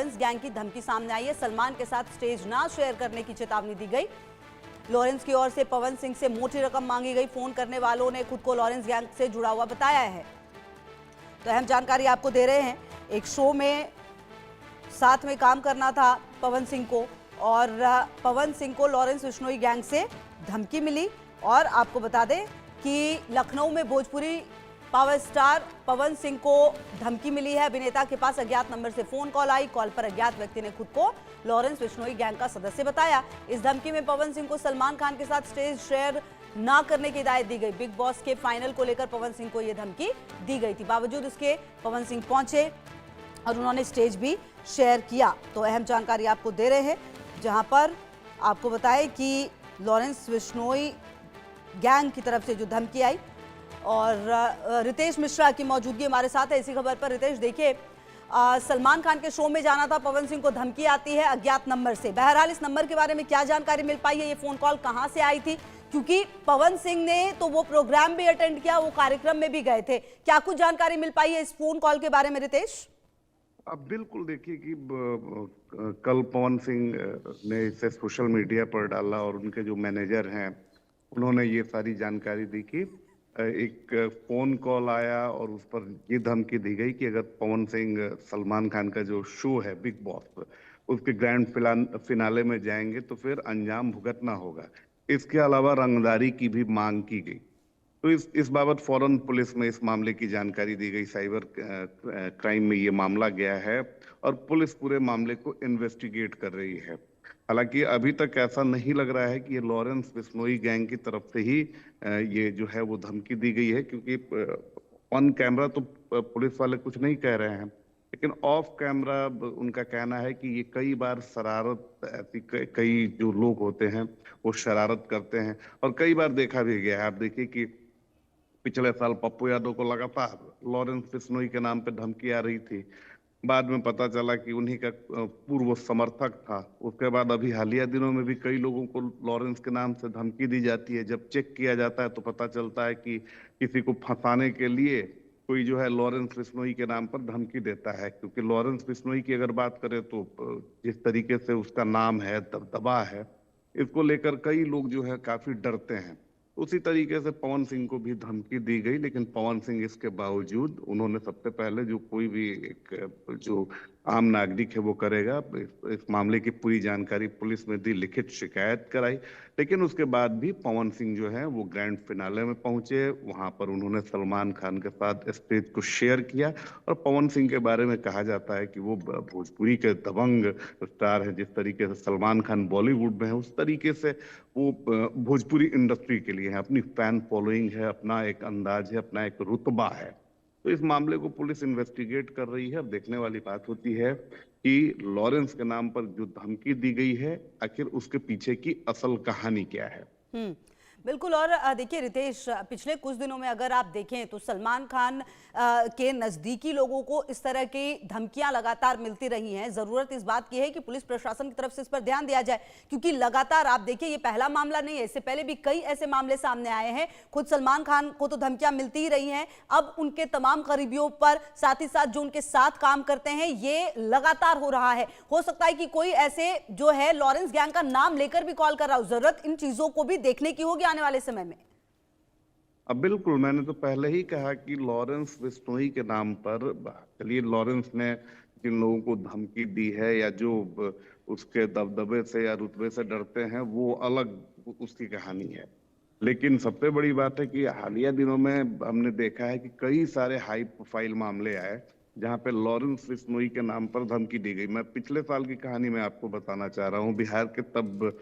Lawrence gang की धमकी सामने आई है। सलमान के साथ स्टेज ना शेयर करने की चेतावनी दी गई। लॉरेंस की ओर से पवन सिंह से मोटी रकम मांगी गई। फोन करने वालों ने खुद को लॉरेंस गैंग से जुड़ा हुआ बताया है। तो अहम जानकारी आपको दे रहे हैं। एक शो में साथ में काम करना था पवन सिंह को, और पवन सिंह को लॉरेंस बिश्नोई गैंग से धमकी मिली। और आपको बता दें कि लखनऊ में भोजपुरी पावर स्टार पवन सिंह को धमकी मिली है। अभिनेता के पास अज्ञात नंबर से फोन कॉल आई। कॉल पर अज्ञात व्यक्ति ने खुद को लॉरेंस बिश्नोई गैंग का सदस्य बताया। इस धमकी में पवन सिंह को सलमान खान के साथ स्टेज शेयर ना करने की हिदायत दी गई। बिग बॉस के फाइनल को लेकर पवन सिंह को यह धमकी दी गई थी। बावजूद इसके पवन सिंह पहुंचे और उन्होंने स्टेज भी शेयर किया। तो अहम जानकारी आपको दे रहे हैं, जहां पर आपको बताएं कि लॉरेंस बिश्नोई गैंग की तरफ से जो धमकी आई, और रितेश मिश्रा की मौजूदगी हमारे साथ है इसी खबर पर। रितेश, देखिए, सलमान खान के शो में जाना था, पवन सिंह को धमकी आती है अज्ञात नंबर से। बहरहाल इस नंबर के बारे में क्या जानकारी मिल पाई है? ये फोन कॉल कहां से आई थी? क्योंकि पवन सिंह ने तो वो प्रोग्राम भी अटेंड किया, वो कार्यक्रम में भी गए थे। क्या कुछ जानकारी मिल पाई है इस फोन कॉल के बारे में, रितेश? अब बिल्कुल देखिए कि कल पवन सिंह ने इसे सोशल मीडिया पर डाला और उनके जो मैनेजर हैं उन्होंने ये सारी जानकारी दी कि एक फोन कॉल आया और उस पर ये धमकी दी गई कि अगर पवन सिंह सलमान खान का जो शो है बिग बॉस, उसके ग्रैंड फिनाले में जाएंगे तो फिर अंजाम भुगतना होगा। इसके अलावा रंगदारी की भी मांग की गई। तो इस बाबत फौरन पुलिस में इस मामले की जानकारी दी गई। साइबर क्राइम में ये मामला गया है और पुलिस पूरे मामले को इन्वेस्टिगेट कर रही है। हालांकि अभी तक ऐसा नहीं लग रहा है कि ये लॉरेंस बिश्नोई गैंग की तरफ से ही ये जो है वो धमकी दी गई है, क्योंकि ऑन कैमरा तो पुलिस वाले कुछ नहीं कह रहे हैं, लेकिन ऑफ कैमरा उनका कहना है कि ये कई बार शरारत, ऐसी कई जो लोग होते हैं वो शरारत करते हैं और कई बार देखा भी गया है। आप देखिए कि पिछले साल पप्पू यादव को लगातार लॉरेंस बिश्नोई के नाम पे धमकी आ रही थी। बाद में पता चला कि उन्हीं का पूर्व समर्थक था। उसके बाद अभी हालिया दिनों में भी कई लोगों को लॉरेंस के नाम से धमकी दी जाती है। जब चेक किया जाता है तो पता चलता है कि किसी को फंसाने के लिए कोई जो है लॉरेंस बिश्नोई के नाम पर धमकी देता है। क्योंकि लॉरेंस बिश्नोई की अगर बात करें तो जिस तरीके से उसका नाम है, दबदबा है, इसको लेकर कई लोग जो है काफी डरते हैं। उसी तरीके से पवन सिंह को भी धमकी दी गई, लेकिन पवन सिंह इसके बावजूद उन्होंने सबसे पहले जो कोई भी एक जो आम नागरिक है वो करेगा, इस मामले की पूरी जानकारी पुलिस में दी, लिखित शिकायत कराई। लेकिन उसके बाद भी पवन सिंह जो है वो ग्रैंड फिनाले में पहुंचे। वहां पर उन्होंने सलमान खान के साथ स्टेज को शेयर किया और पवन सिंह के बारे में कहा जाता है कि वो भोजपुरी के दबंग स्टार है। जिस तरीके से सलमान खान बॉलीवुड में है, उस तरीके से वो भोजपुरी इंडस्ट्री के लिए है। अपनी फैन फॉलोइंग है, अपना एक अंदाज है, अपना एक रुतबा है। तो इस मामले को पुलिस इन्वेस्टिगेट कर रही है। अब देखने वाली बात होती है कि लॉरेंस के नाम पर जो धमकी दी गई है, आखिर उसके पीछे की असल कहानी क्या है। बिल्कुल। और देखिए रितेश, पिछले कुछ दिनों में अगर आप देखें तो सलमान खान के नज़दीकी लोगों को इस तरह की धमकियां लगातार मिलती रही हैं। ज़रूरत इस बात की है कि पुलिस प्रशासन की तरफ से इस पर ध्यान दिया जाए, क्योंकि लगातार आप देखिए ये पहला मामला नहीं है, इससे पहले भी कई ऐसे मामले सामने आए हैं। खुद सलमान खान को तो धमकियां मिलती ही रही हैं, अब उनके तमाम करीबियों पर, साथ ही साथ जो उनके साथ काम करते हैं, ये लगातार हो रहा है। हो सकता है कि कोई ऐसे जो है लॉरेंस गैंग का नाम लेकर भी कॉल कर रहा हो। जरूरत इन चीजों को भी देखने की होगी आने वाले समय में। अब बिल्कुल, मैंने तो पहले ही कहा कि लॉरेंस बिश्नोई के नाम पर, चलिए लॉरेंस ने जिन लोगों को धमकी दी है या जो उसके दबदबे से या रुतबे से डरते हैं, वो अलग उसकी कहानी है। लेकिन सबसे बड़ी बात है कि हालिया दिनों में हमने देखा है कि कई सारे हाई प्रोफाइल मामले आए जहां पे लॉरेंस बिश्नोई के नाम पर धमकी दी गई। मैं पिछले साल की कहानी में आपको बताना चाह रहा हूँ। बिहार के तब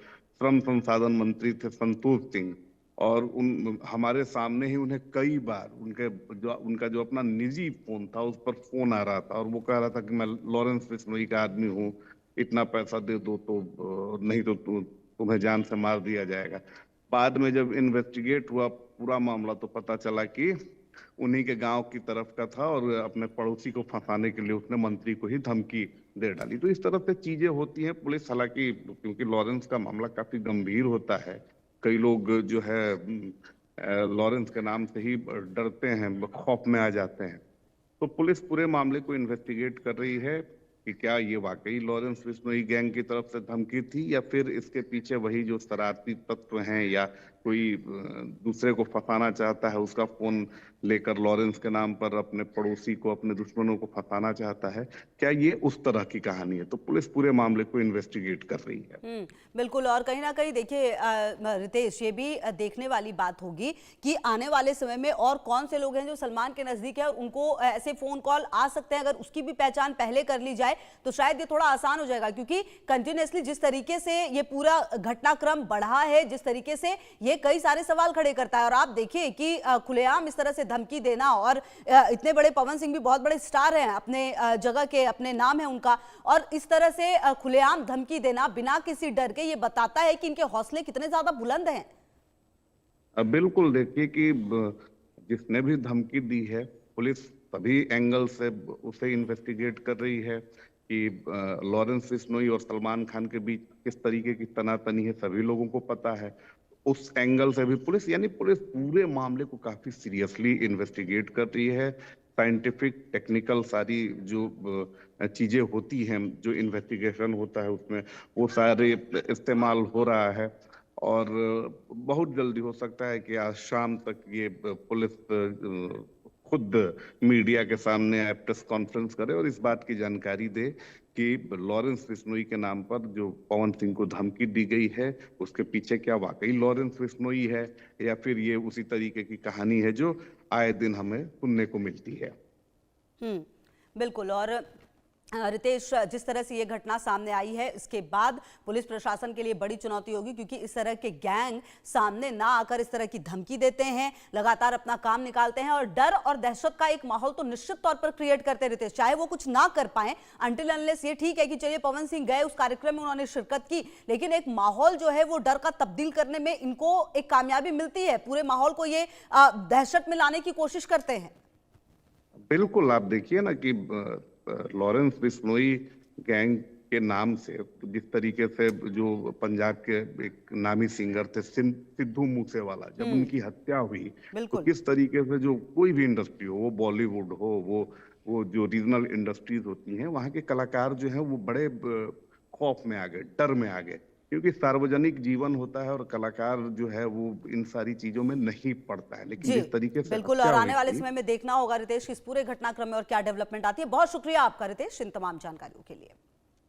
श्रम संसाधन मंत्री थे संतोष सिंह, और हमारे सामने ही उन्हें कई बार उनका जो अपना निजी फोन था उस पर फोन आ रहा था और वो कह रहा था कि मैं लॉरेंस बिश्नोई का आदमी हूँ, इतना पैसा दे दो तो नहीं तो तुम्हें जान से मार दिया जाएगा। बाद में जब इन्वेस्टिगेट हुआ पूरा मामला तो पता चला कि उन्हीं के गांव की तरफ का था और अपने पड़ोसी को फंसाने के लिए उसने मंत्री को ही धमकी दे डाली। तो इस तरह से चीजें होती हैं। पुलिस, हालांकि क्योंकि लॉरेंस का मामला काफी गंभीर होता है, कई लोग जो है लॉरेंस के नाम से ही डरते हैं, खौफ में आ जाते हैं, तो पुलिस पूरे मामले को इन्वेस्टिगेट कर रही है। कि क्या ये वाकई लॉरेंस बिश्नोई गैंग की तरफ से धमकी थी या फिर इसके पीछे वही जो शरारती तत्व हैं या कोई दूसरे को फंसाना चाहता है, उसका फोन लेकर लॉरेंस के नाम पर अपने पड़ोसी को, अपने दुश्मनों को फंसाना चाहता है। क्या ये उस तरह की कहानी है? तो पुलिस पूरे मामले को इन्वेस्टिगेट कर रही है। बिल्कुल। और कहीं ना कहीं देखिए रितेश, ये भी देखने वाली बात होगी कि आने वाले समय में और कौन से लोग हैं जो सलमान के नजदीक है और उनको ऐसे फोन कॉल आ सकते हैं। अगर उसकी भी पहचान पहले कर ली जाए तो शायद ये थोड़ा आसान हो जाएगा, क्योंकि कंटिन्यूअसली जिस तरीके से ये पूरा घटनाक्रम बढ़ा है, जिस तरीके से ये कई सारे सवाल खड़े करता है। और आप देखिए कि खुलेआम इस तरह से धमकी देना, और इतने बड़े पवन सिंह भी बहुत बड़े स्टार हैं, अपने जगह के अपने नाम है उनका, और इस तरह से खुलेआम धमकी देना बिना किसी डर के, ये बताता है कि इनके हौसले कितने ज्यादा बुलंद हैं। बिल्कुल, देखिए कि जिसने भी धमकी दी है, पुलिस सभी एंगल से उसे इन्वेस्टिगेट कर रही है कि लॉरेंस बिश्नोई और सलमान खान के बीच किस तरीके की तनातनी है, सभी लोगों को पता है। उस एंगल से भी पुलिस, यानी पुलिस पूरे मामले को काफी सीरियसली इन्वेस्टिगेट कर रही है। साइंटिफिक, टेक्निकल सारी जो चीजें होती हैं, जो इन्वेस्टिगेशन होता है उसमें, वो सारे इस्तेमाल हो रहा है। और बहुत जल्दी हो सकता है कि आज शाम तक ये पुलिस खुद मीडिया के सामने प्रेस कॉन्फ्रेंस करे और इस बात की जानकारी दे कि लॉरेंस बिश्नोई के नाम पर जो पवन सिंह को धमकी दी गई है, उसके पीछे क्या वाकई लॉरेंस बिश्नोई है या फिर ये उसी तरीके की कहानी है जो आए दिन हमें सुनने को मिलती है। बिल्कुल। और रितेश, जिस तरह से ये घटना सामने आई है, इसके बाद पुलिस प्रशासन के लिए बड़ी चुनौती होगी, क्योंकि इस तरह के गैंग सामने ना आकर इस तरह की धमकी देते हैं, लगातार अपना काम निकालते हैं और डर और दहशत का एक माहौल तो निश्चित तौर पर क्रिएट करते हैं रितेश, चाहे वो कुछ ना कर पाए। अनटिल अनलेस ये ठीक है कि चलिए पवन सिंह गए, उस कार्यक्रम में उन्होंने शिरकत की, लेकिन एक माहौल जो है वो डर का तब्दील करने में इनको एक कामयाबी मिलती है। पूरे माहौल को ये दहशत में लाने की कोशिश करते हैं। बिल्कुल, आप देखिए ना कि लॉरेंस बिश्नोई गैंग के नाम से जिस तरीके से जो पंजाब के एक नामी सिंगर थे सिद्धू मूसेवाला, जब उनकी हत्या हुई तो किस तरीके से जो कोई भी इंडस्ट्री हो, वो बॉलीवुड हो, वो जो रीजनल इंडस्ट्रीज होती हैं, वहाँ के कलाकार जो हैं वो बड़े खौफ में आ गए, डर में आ गए, क्योंकि सार्वजनिक जीवन होता है और कलाकार जो है वो इन सारी चीजों में नहीं पड़ता है। लेकिन जिस तरीके से बिल्कुल, और आने वाले समय में देखना होगा रितेश इस पूरे घटनाक्रम में और क्या डेवलपमेंट आती है। बहुत शुक्रिया आपका रितेश इन तमाम जानकारियों के लिए।